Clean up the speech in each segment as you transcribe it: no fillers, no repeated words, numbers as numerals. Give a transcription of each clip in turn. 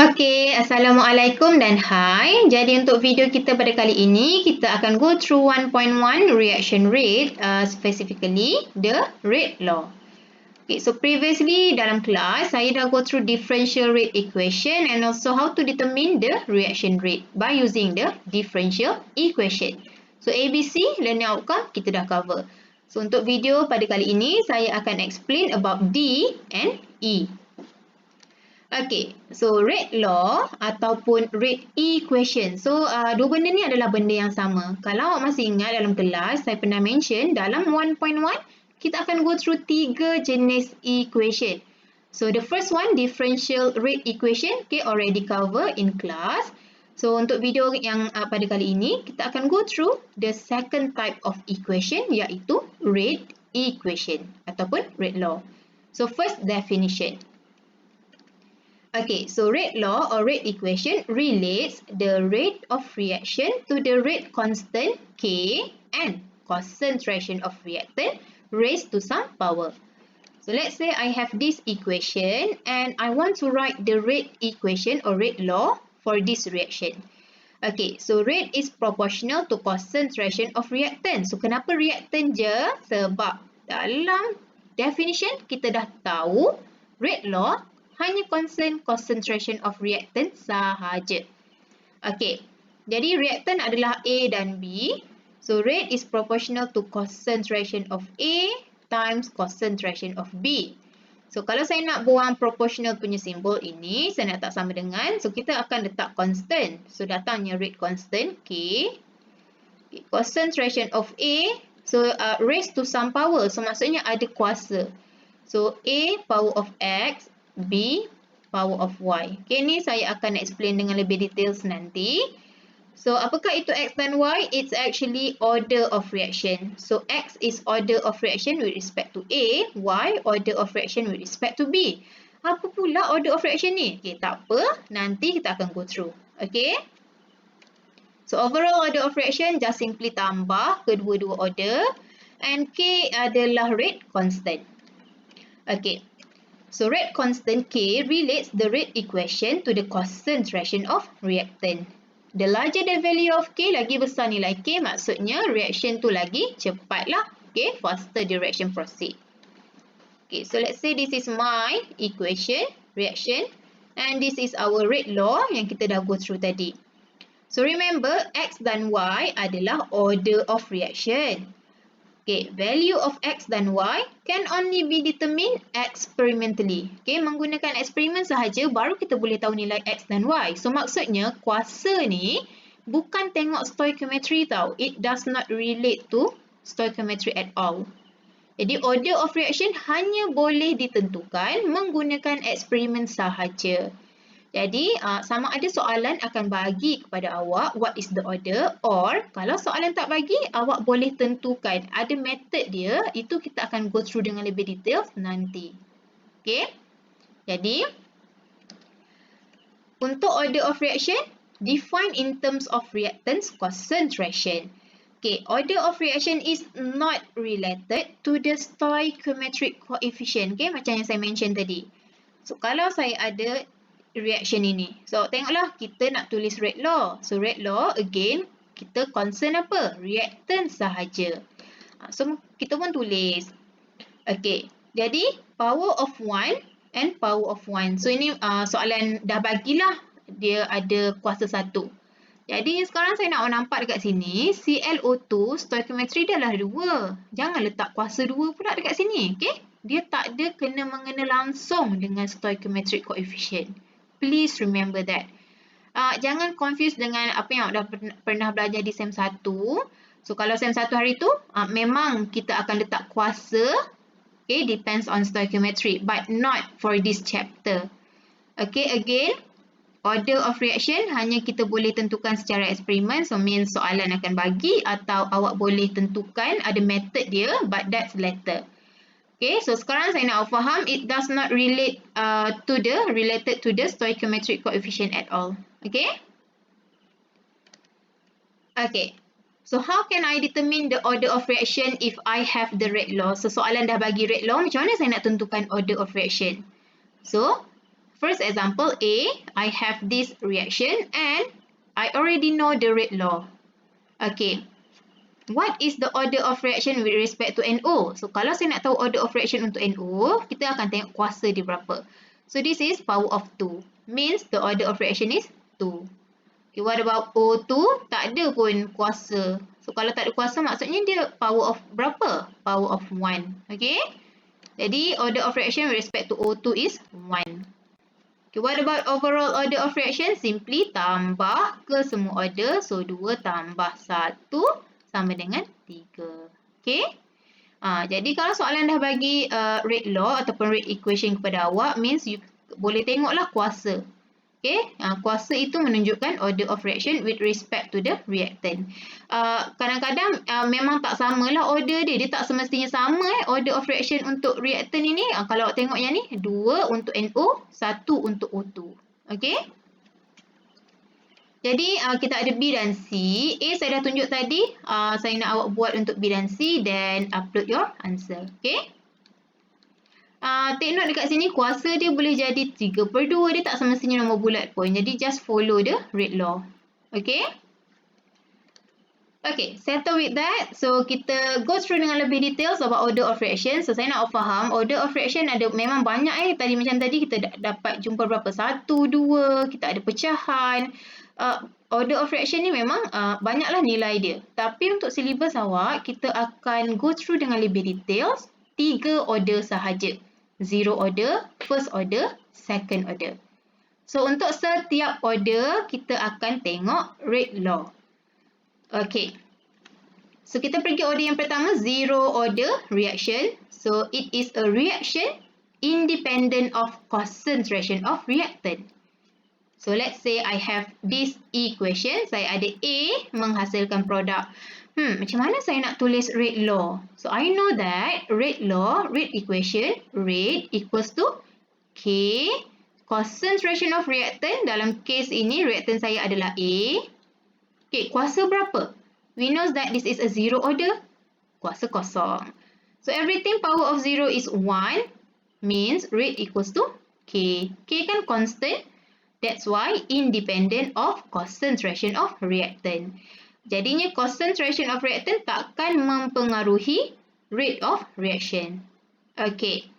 Okay, Assalamualaikum dan hai. Jadi untuk video kita pada kali ini, kita akan go through 1.1 reaction rate, specifically the rate law. Okay, so previously dalam kelas, saya dah go through differential rate equation and also how to determine the reaction rate by using the differential equation. So ABC, learning outcome, kita dah cover. So untuk video pada kali ini, saya akan explain about D and E. Okay, so rate law ataupun rate equation. So, dua benda ni adalah benda yang sama. Kalau awak masih ingat dalam kelas, saya pernah mention dalam 1.1, kita akan go through 3 jenis equation. So, the first one, differential rate equation, okay, already cover in class. So, untuk video yang pada kali ini, kita akan go through the second type of equation, iaitu rate equation ataupun rate law. So, first definition. Okay, so rate law or rate equation relates the rate of reaction to the rate constant K and concentration of reactant raised to some power. So let's say I have this equation and I want to write the rate equation or rate law for this reaction. Okay, so rate is proportional to concentration of reactant. So kenapa reactant je? Sebab dalam definition kita dah tahu rate law hanya concern concentration of reactant sahaja. Okay, jadi reactant adalah A dan B. So rate is proportional to concentration of A times concentration of B. So kalau saya nak buang proportional punya simbol ini, saya nak tak sama dengan, so kita akan letak constant. So datangnya rate constant K. Okay, concentration of A, so raised to some power. So maksudnya ada kuasa. So A power of X, B power of Y. Okay, ni saya akan explain dengan lebih details nanti. So, apakah itu X dan Y? It's actually order of reaction. So, X is order of reaction with respect to A, Y order of reaction with respect to B. Apa pula order of reaction ni? Okay, tak apa. Nanti kita akan go through. Okay. So, overall order of reaction just simply tambah kedua-dua order. And K adalah rate constant. Okay. So, rate constant K relates the rate equation to the concentration of reactant. The larger the value of K, lagi besar nilai K, maksudnya reaction tu lagi cepat lah. Okay, faster the reaction proceed. Okay, so let's say this is my equation, reaction. And this is our rate law yang kita dah go through tadi. So, remember, X dan Y adalah order of reaction. Okay, value of X dan Y can only be determined experimentally. Okay, menggunakan eksperimen sahaja baru kita boleh tahu nilai X dan Y. So, maksudnya kuasa ni bukan tengok stoichiometry tau. It does not relate to stoichiometry at all. Jadi, order of reaction hanya boleh ditentukan menggunakan eksperimen sahaja. Jadi, sama ada soalan akan bagi kepada awak what is the order, or kalau soalan tak bagi, awak boleh tentukan. Ada method dia, itu kita akan go through dengan lebih details nanti. Okay? Jadi, untuk order of reaction, define in terms of reactants concentration. Okay, order of reaction is not related to the stoichiometric coefficient. Okay, macam yang saya mention tadi. So, kalau saya ada reaction ini. So, tengoklah kita nak tulis rate law. So, rate law, again, kita concern apa? Reactant sahaja. So, kita pun tulis. Okay. Jadi, power of 1 and power of 1. So, ini soalan dah bagilah dia ada kuasa 1. Jadi, sekarang saya nak nampak dekat sini, ClO2, stoichiometry dia adalah 2. Jangan letak kuasa 2 pula dekat sini. Okay? Dia tak ada kena-mengena langsung dengan stoichiometric coefficient. Please remember that. Jangan confuse dengan apa yang dah pernah belajar di SEM 1. So, kalau SEM 1 hari tu, memang kita akan letak kuasa. Okay, depends on stoichiometry. But not for this chapter. Okay, again, order of reaction hanya kita boleh tentukan secara eksperimen. So, means soalan akan bagi atau awak boleh tentukan ada method dia. But that's later. Okay, so sekarang saya nak faham it does not relate related to the stoichiometric coefficient at all. Okay? Okay. So how can I determine the order of reaction if I have the rate law? So soalan dah bagi rate law, macam mana saya nak tentukan order of reaction? So First example A, I have this reaction and I already know the rate law. Okay, what is the order of reaction with respect to NO? So, kalau saya nak tahu order of reaction untuk NO, kita akan tengok kuasa dia berapa. So, this is power of 2. Means the order of reaction is 2. Okay, what about O2? Tak ada pun kuasa. So, kalau tak ada kuasa, maksudnya dia power of berapa? Power of 1. Okay? Jadi, order of reaction with respect to O2 is 1. Okay, what about overall order of reaction? Simply tambah ke semua order. So, 2 tambah 1 sama dengan 3. Okay? Jadi, kalau soalan dah bagi rate law ataupun rate equation kepada awak, means you boleh tengoklah kuasa. Okay? Kuasa itu menunjukkan order of reaction with respect to the reactant. Kadang-kadang memang tak samalah order dia. Dia tak semestinya sama order of reaction untuk reactant ini. Kalau awak tengok yang ni, 2 untuk NO, 1 untuk O2. Okay? Jadi, kita ada B dan C. A saya dah tunjuk tadi. Saya nak awak buat untuk B dan C, then upload your answer. Okay? Take note dekat sini, kuasa dia boleh jadi 3/2. Dia tak semestinya nombor bulat pun. Jadi, just follow the rate law. Okay? Okay, settle with that. So, kita go through dengan lebih details about order of reaction. So, saya nak faham, order of reaction ada memang banyak Tadi macam tadi, kita dapat jumpa berapa? 1, 2, kita ada pecahan. Order of reaction ni memang banyaklah nilai dia. Tapi untuk silibus awak, kita akan go through dengan lebih details 3 order sahaja. 0 order, first order, second order. So, untuk setiap order, kita akan tengok rate law. Okay. So, kita pergi order yang pertama, 0 order reaction. So, it is a reaction independent of concentration of reactant. So, let's say I have this equation. Saya ada A menghasilkan produk. Macam mana saya nak tulis rate law? So, I know that rate law, rate equation, rate equals to K, concentration of reactant. Dalam case ini, reactant saya adalah A. Okay, kuasa berapa? We know that this is a 0 order. Kuasa kosong. So, everything power of 0 is 1. Means rate equals to K. K kan constant. That's why independent of concentration of reactant. Jadinya concentration of reactant takkan mempengaruhi rate of reaction. Okay.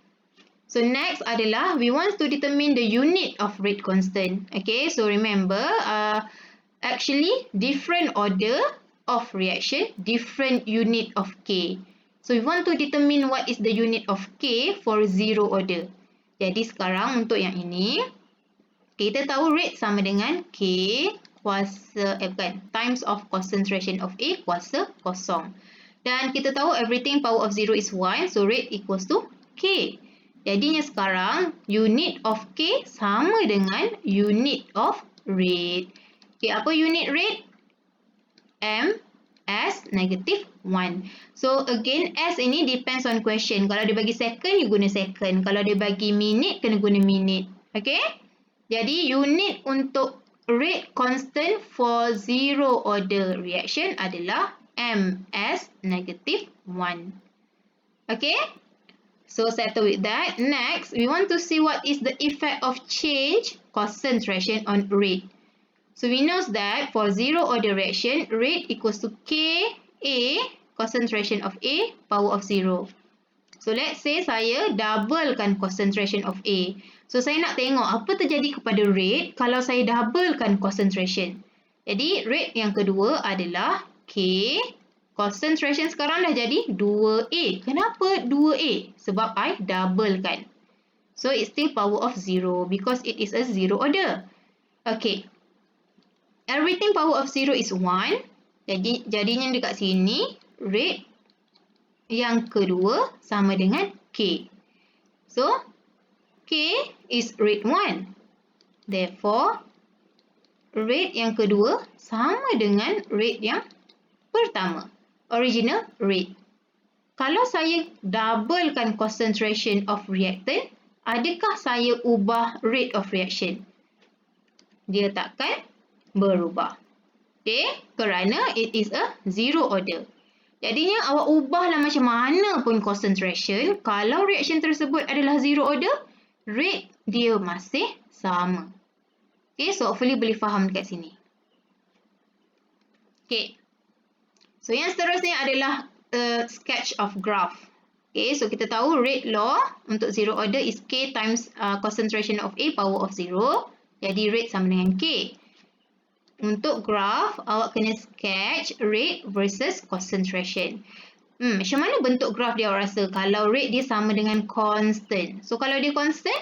So next adalah we want to determine the unit of rate constant. Okay. So remember, actually different order of reaction, different unit of K. So we want to determine what is the unit of K for 0 order. Jadi sekarang untuk yang ini, kita tahu rate sama dengan K kuasa, times of concentration of A, kuasa kosong. Dan kita tahu everything power of 0 is 1, so rate equals to K. Jadinya sekarang, unit of K sama dengan unit of rate. Okay, apa unit rate? M S negative 1. So again, S ini depends on question. Kalau dia bagi second, you guna second. Kalau dia bagi minute, kena guna minute. Okay? Jadi unit untuk rate constant for 0 order reaction adalah MS negative 1. Okay? So, settle with that. Next, we want to see what is the effect of change concentration on rate. So, we know that for 0 order reaction, rate equals to Ka, concentration of A, power of 0. So, let's say saya doublekan concentration of A. So, saya nak tengok apa terjadi kepada rate kalau saya doublekan concentration. Jadi, rate yang kedua adalah K. Concentration sekarang dah jadi 2A. Kenapa 2A? Sebab I doublekan. So, it's still power of 0 because it is a 0 order. Okay. Everything power of 0 is 1. Jadinya dekat sini, rate yang kedua sama dengan K. So, K is rate 1. Therefore, rate yang kedua sama dengan rate yang pertama. Original rate. Kalau saya doublekan concentration of reactant, adakah saya ubah rate of reaction? Dia takkan berubah. Okay? Kerana it is a 0 order. Jadinya awak ubahlah macam mana pun concentration, kalau reaction tersebut adalah 0 order, rate dia masih sama. Okay, so hopefully boleh faham dekat sini. Okay, so yang seterusnya adalah sketch of graph. Okay, so kita tahu rate law untuk zero order is K times concentration of A power of 0. Jadi rate sama dengan K. Untuk graph, awak kena sketch rate versus concentration. Macam mana bentuk graph dia awak rasa? Kalau rate dia sama dengan constant. So kalau dia constant,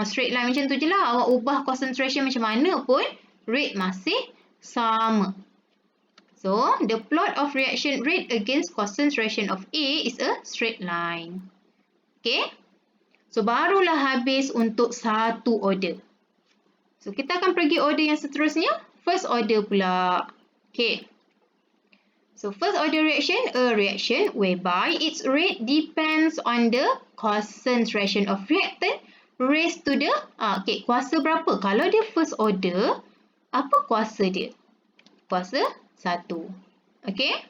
straight line macam tu je lah. Awak ubah concentration macam mana pun, rate masih sama. So, the plot of reaction rate against concentration of A is a straight line. Okay? So, barulah habis untuk satu order. So, kita akan pergi order yang seterusnya. First order pula. Okay. So, first order reaction, a reaction whereby its rate depends on the concentration of reactant raised to the, okay, kuasa berapa? Kalau dia first order, apa kuasa dia? Kuasa 1. Okay.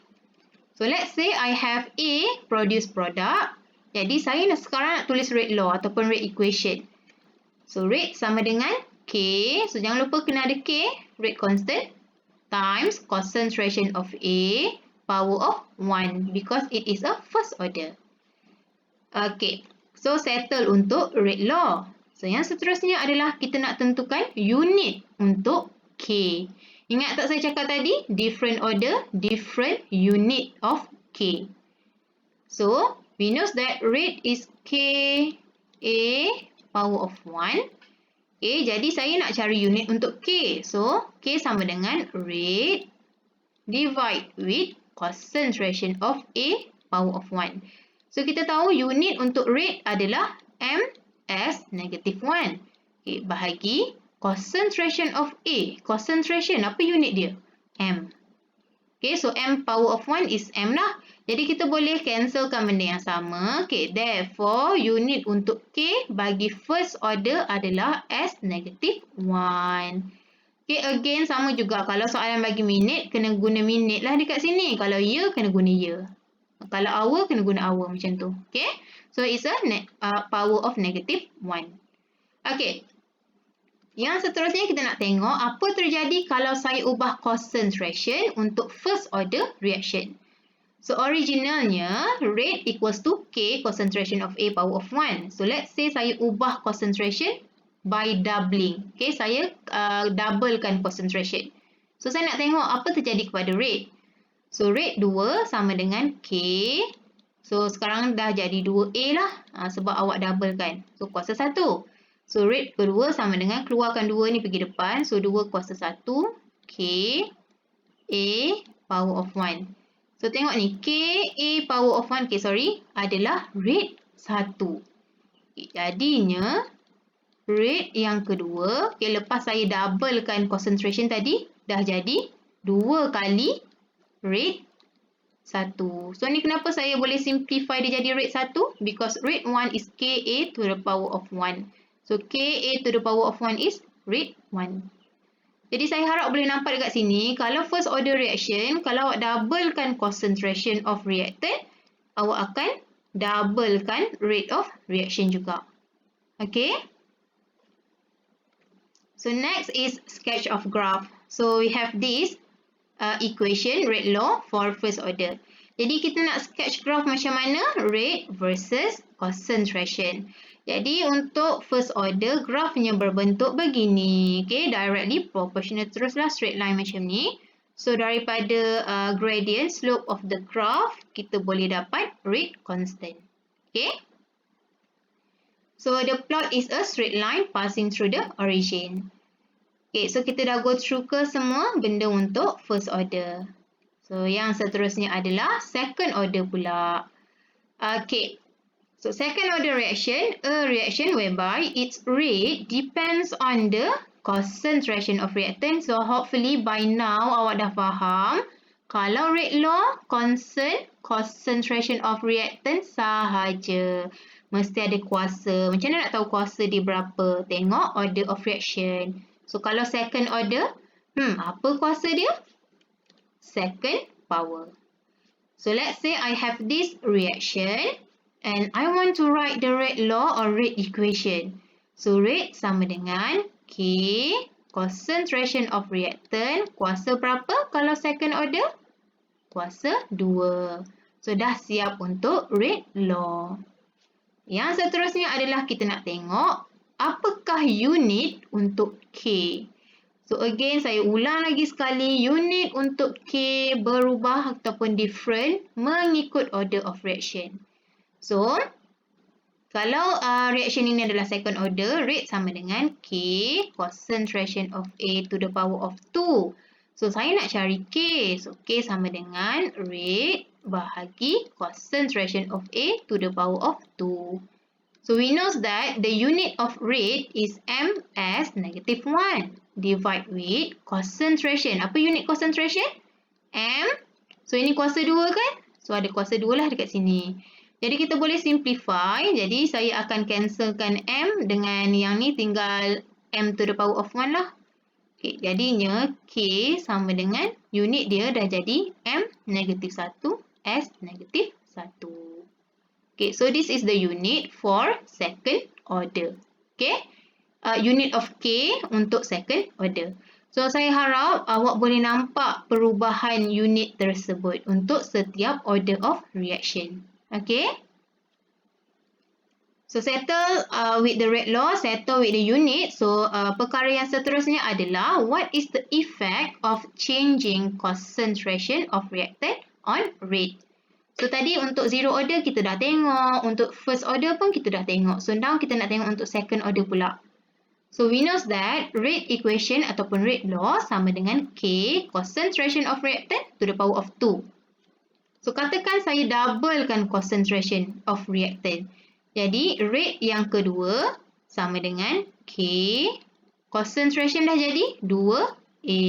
So, let's say I have A produce product. Jadi, saya sekarang nak tulis rate law ataupun rate equation. So, rate sama dengan K. So, jangan lupa kena ada K, rate constant, times concentration of A power of 1 because it is a first order. Okay. So, settle untuk rate law. So, yang seterusnya adalah kita nak tentukan unit untuk K. Ingat tak saya cakap tadi? Different order, different unit of K. So, we know that rate is K A power of 1. Okay, jadi saya nak cari unit untuk K. So, K sama dengan rate divide with concentration of A power of 1. So, kita tahu unit untuk rate adalah MS negative 1. Okay, bahagi concentration of A. Concentration, apa unit dia? M. Okay, so M power of 1 is M lah. Jadi, kita boleh cancelkan benda yang sama. Okay, therefore, unit untuk K bagi first order adalah S negative 1. Okay, again, sama juga. Kalau soalan bagi minit, kena guna minit lah dekat sini. Kalau year, kena guna year. Kalau hour, kena guna hour macam tu. Okay, so it's a power of negative 1. Okay, yang seterusnya kita nak tengok apa terjadi kalau saya ubah concentration untuk first order reaction. So, originalnya, rate equals to K concentration of A power of 1. So, let's say saya ubah concentration by doubling. Okay, saya doublekan concentration. So, saya nak tengok apa terjadi kepada rate. So, rate 2 sama dengan K. So, sekarang dah jadi 2A lah sebab awak doublekan. So, kuasa 1. So, rate kedua sama dengan keluarkan 2 ni pergi depan. So, 2 kuasa 1. K A power of 1. So, tengok ni, K A power of 1, okay, sorry, adalah rate 1. Okay, jadinya, rate yang kedua, okay, lepas saya doublekan concentration tadi, dah jadi 2 kali rate 1. So, ni kenapa saya boleh simplify dia jadi rate 1? Because rate 1 is K A to the power of 1. So, K A to the power of 1 is rate 1. Jadi, saya harap boleh nampak dekat sini, kalau first order reaction, kalau awak doublekan concentration of reactant, awak akan doublekan rate of reaction juga. Okay? So, next is sketch of graph. So, we have this equation, rate law for first order. Jadi, kita nak sketch graph macam mana? Rate versus concentration. Jadi, untuk first order, grafnya berbentuk begini. Okay, directly proportional teruslah straight line macam ni. So, daripada gradient slope of the graph, kita boleh dapat rate constant. Okay. So, the plot is a straight line passing through the origin. Okay, so kita dah go through ke semua benda untuk first order. So, yang seterusnya adalah second order pula. Okay. So, second order reaction, a reaction whereby its rate depends on the concentration of reactant. So, hopefully by now awak dah faham. Kalau rate law, constant, concentration of reactant sahaja. Mesti ada kuasa. Macam mana nak tahu kuasa dia berapa? Tengok order of reaction. So, kalau second order, apa kuasa dia? Second power. So, let's say I have this reaction. And I want to write the rate law or rate equation. So, rate sama dengan K, concentration of reactant, kuasa berapa kalau second order? Kuasa 2. So, dah siap untuk rate law. Yang seterusnya adalah kita nak tengok apakah unit untuk K. So, again, saya ulang lagi sekali, unit untuk K berubah ataupun different mengikut order of reaction. So, kalau reaction ini adalah second order, rate sama dengan K concentration of A to the power of 2. So, saya nak cari K. So, K sama dengan rate bahagi concentration of A to the power of 2. So, we know that the unit of rate is M as negative 1. Divide with concentration. Apa unit concentration? M. So, ini kuasa 2 kan? So, ada kuasa 2 lah dekat sini. Jadi, kita boleh simplify. Jadi, saya akan cancelkan M dengan yang ni tinggal M to the power of 1 lah. Okay, jadinya K sama dengan unit dia dah jadi M negative 1 S negative 1. Okay, so this is the unit for second order. Okay, unit of K untuk second order. So, saya harap awak boleh nampak perubahan unit tersebut untuk setiap order of reaction. Okay. So, settle with the rate law, settle with the unit. So, perkara yang seterusnya adalah what is the effect of changing concentration of reactant on rate. So, tadi untuk zero order kita dah tengok, untuk first order pun kita dah tengok. So, now kita nak tengok untuk second order pula. So, we know that rate equation ataupun rate law sama dengan K concentration of reactant to the power of 2. So, katakan saya doublekan concentration of reactant. Jadi, rate yang kedua sama dengan K. Concentration dah jadi 2A.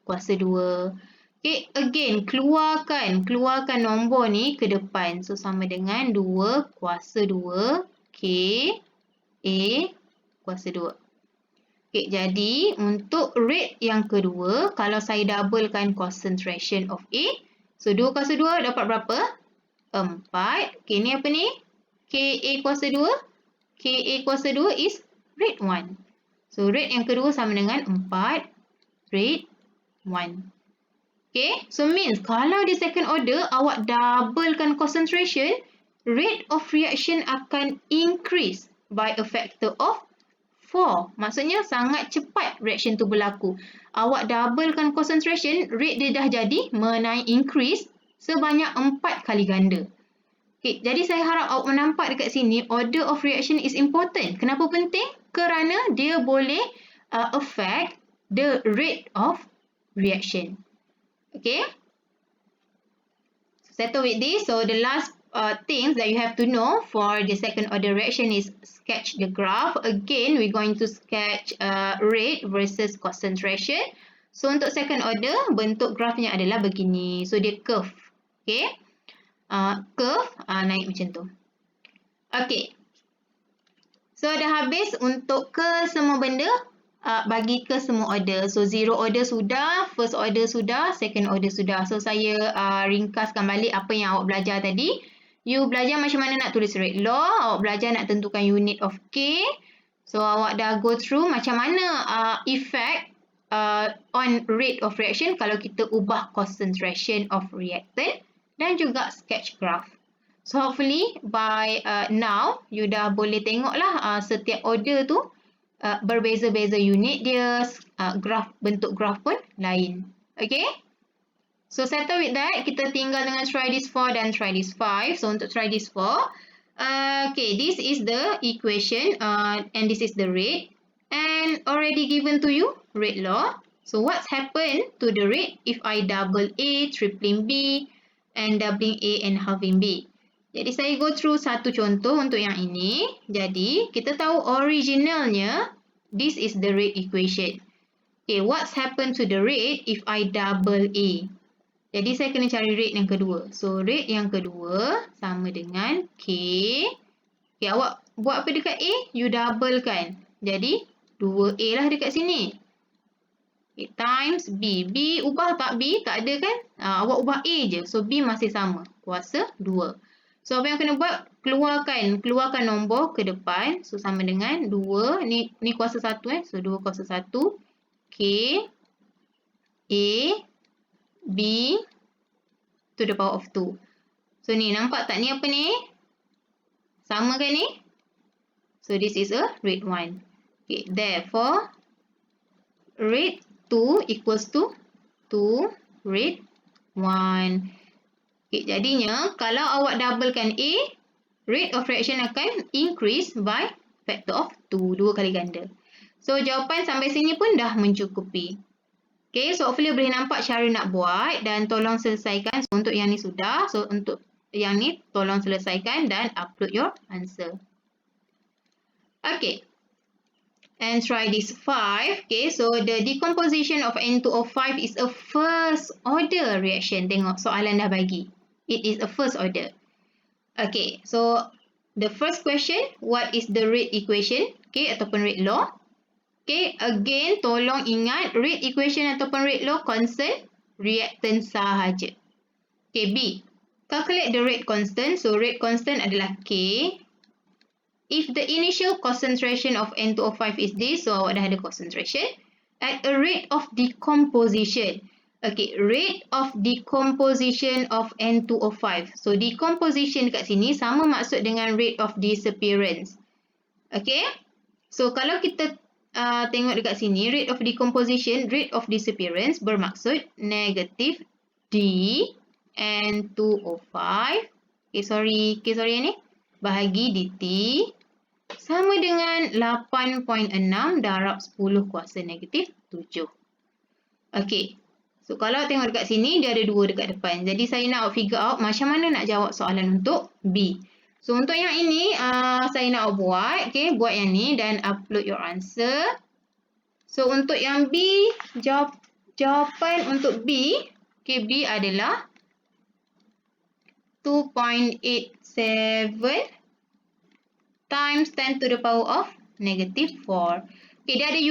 Kuasa 2. Okay, again, keluarkan nombor ni ke depan. So, sama dengan 2 kuasa 2 K A kuasa 2. Okay, jadi untuk rate yang kedua, kalau saya doublekan concentration of A, so 2 kuasa 2 dapat berapa? 4. Okay, ni apa ni? KA kuasa 2. KA kuasa 2 is rate 1. So, rate yang kedua sama dengan 4 rate 1. Okay, so means kalau di second order awak doublekan concentration, rate of reaction akan increase by a factor of 4. Maksudnya sangat cepat reaction tu berlaku. Awak doublekan concentration, rate dia dah jadi increase sebanyak 4 kali ganda. Okay, jadi saya harap awak menampak dekat sini order of reaction is important. Kenapa penting? Kerana dia boleh affect the rate of reaction. Okay. Settle with this. So the last things that you have to know for the second order reaction is sketch the graph. Again, we're going to sketch rate versus concentration. So untuk second order, bentuk grafnya adalah begini. So dia curve. Okay. Curve naik macam tu. Okay. So dah habis untuk ke semua benda. Bagi ke semua order. So, zero order sudah, first order sudah, second order sudah. So, saya ringkaskan balik apa yang awak belajar tadi. You belajar macam mana nak tulis rate law. Awak belajar nak tentukan unit of K. So, awak dah go through macam mana effect on rate of reaction kalau kita ubah concentration of reactant. Dan juga sketch graph. So, hopefully by now, you dah boleh tengoklah setiap order tu berbeza-beza unit dia, bentuk graf pun lain. Okay? So, settle with that. Kita tinggal dengan try this 4 dan try this 5. So, untuk try this 4, okay, this is the equation and this is the rate. And already given to you, rate law. So, what's happened to the rate if I double A, tripling B, and doubling A and halving B? Jadi, saya go through satu contoh untuk yang ini. Jadi, kita tahu originalnya, this is the rate equation. Okay, what's happened to the rate if I double A? Jadi, saya kena cari rate yang kedua. So, rate yang kedua sama dengan K. Okay, awak buat apa dekat A? You double kan? Jadi, 2A lah dekat sini. Okay, times B. B ubah tak B? Tak ada kan? Awak ubah A je. So, B masih sama. Kuasa 2. So, apa yang kena buat? Keluarkan nombor ke depan. So, sama dengan 2. Ni kuasa 1 So, 2 kuasa 1. K, A, B to the power of 2. So, ni nampak tak? Ni apa ni? Sama kan ni? So, this is a rate 1. Okay, therefore, rate 2 equals to 2 rate 1. Okay, jadinya, kalau awak doublekan A, rate of reaction akan increase by factor of 2. 2 kali ganda. So, jawapan sampai sini pun dah mencukupi. Okay, so hopefully boleh nampak cara nak buat dan tolong selesaikan. So, untuk yang ni sudah. So, untuk yang ni tolong selesaikan dan upload your answer. Okay. And try this 5. Okay, so the decomposition of N2O5 is a first order reaction. Tengok soalan dah bagi. It is a first order. Okay, so the first question, what is the rate equation? Okay, ataupun rate law. Okay, again, tolong ingat rate equation ataupun rate law concern reactant sahaja. Okay, B. Calculate the rate constant. So, rate constant adalah K. If the initial concentration of N2O5 is this, so awak dah ada concentration, at a rate of decomposition. Okay, rate of decomposition of N2O5. So, decomposition dekat sini sama maksud dengan rate of disappearance. Okay, so kalau kita tengok dekat sini, rate of decomposition, rate of disappearance bermaksud negatif D N2O5. Okay, sorry ni. Bahagi dt sama dengan 8.6 darab 10 kuasa negatif 7. Okay. So, kalau tengok dekat sini, dia ada 2 dekat depan. Jadi, saya nak figure out macam mana nak jawab soalan untuk B. So, untuk yang ini, saya nak buat. Okay, buat yang ni dan upload your answer. So, untuk yang B, jawapan untuk B, okay, B adalah 2.87 times 10 to the power of negative 4. Okay, dia ada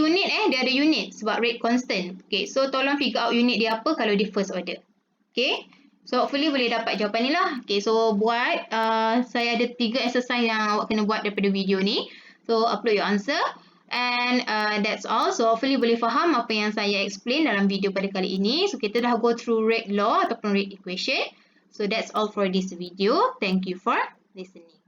unit sebab rate constant. Okay, so tolong figure out unit dia apa kalau dia first order. Okay, so hopefully boleh dapat jawapan ni lah. Okay, so buat, saya ada 3 exercise yang awak kena buat daripada video ni. So, upload your answer. And that's all. So, hopefully boleh faham apa yang saya explain dalam video pada kali ini. So, kita dah go through rate law ataupun rate equation. So, that's all for this video. Thank you for listening.